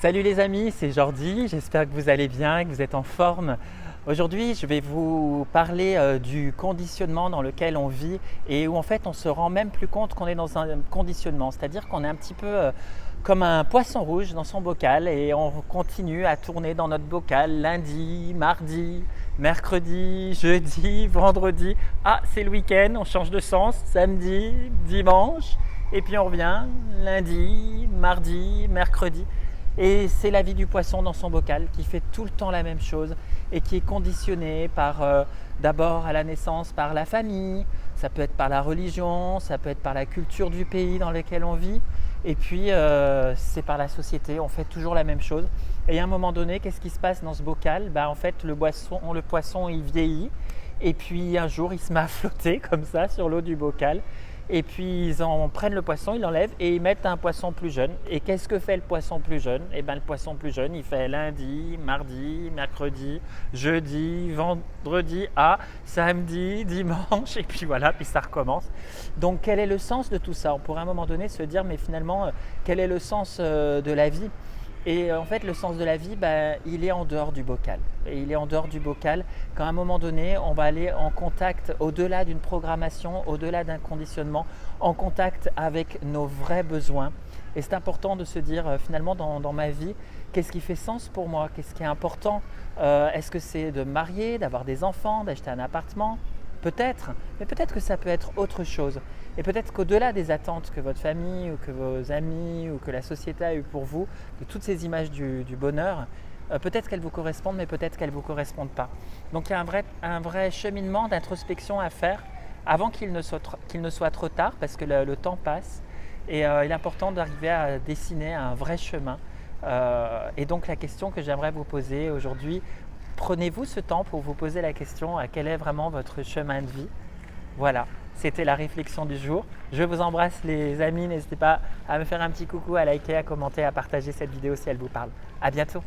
Salut les amis, c'est Jordi, j'espère que vous allez bien, que vous êtes en forme. Aujourd'hui, je vais vous parler du conditionnement dans lequel on vit et où en fait on se rend même plus compte qu'on est dans un conditionnement. C'est-à-dire qu'on est un petit peu comme un poisson rouge dans son bocal et on continue à tourner dans notre bocal lundi, mardi, mercredi, jeudi, vendredi. Ah, c'est le week-end, on change de sens, samedi, dimanche. Et puis on revient lundi, mardi, mercredi. Et c'est la vie du poisson dans son bocal qui fait tout le temps la même chose et qui est conditionnée par d'abord à la naissance par la famille, ça peut être par la religion, ça peut être par la culture du pays dans lequel on vit et puis c'est par la société, on fait toujours la même chose. Et à un moment donné, qu'est-ce qui se passe dans ce bocal? En fait, le poisson il vieillit et puis un jour il se met à flotter comme ça sur l'eau du bocal. Et puis ils en prennent le poisson, ils l'enlèvent et ils mettent un poisson plus jeune. Et qu'est-ce que fait le poisson plus jeune? Le poisson plus jeune, il fait lundi, mardi, mercredi, jeudi, vendredi, samedi, dimanche, et puis voilà, puis ça recommence. Donc quel est le sens de tout ça? On pourrait à un moment donné se dire, mais finalement, quel est le sens de la vie? Et en fait, le sens de la vie, il est en dehors du bocal. Et il est en dehors du bocal quand à un moment donné, on va aller en contact au-delà d'une programmation, au-delà d'un conditionnement, en contact avec nos vrais besoins. Et c'est important de se dire finalement dans ma vie, qu'est-ce qui fait sens pour moi? Qu'est-ce qui est important? Est-ce que c'est de me marier, d'avoir des enfants, d'acheter un appartement? Peut-être, mais peut-être que ça peut être autre chose. Et peut-être qu'au-delà des attentes que votre famille ou que vos amis ou que la société a eues pour vous, de toutes ces images du bonheur, peut-être qu'elles vous correspondent, mais peut-être qu'elles ne vous correspondent pas. Donc il y a un vrai cheminement d'introspection à faire avant qu'il ne soit trop tard, parce que le temps passe. Et il est important d'arriver à dessiner un vrai chemin. Et donc la question que j'aimerais vous poser aujourd'hui, prenez-vous ce temps pour vous poser la question à quel est vraiment votre chemin de vie? Voilà, c'était la réflexion du jour. Je vous embrasse les amis, n'hésitez pas à me faire un petit coucou, à liker, à commenter, à partager cette vidéo si elle vous parle. À bientôt.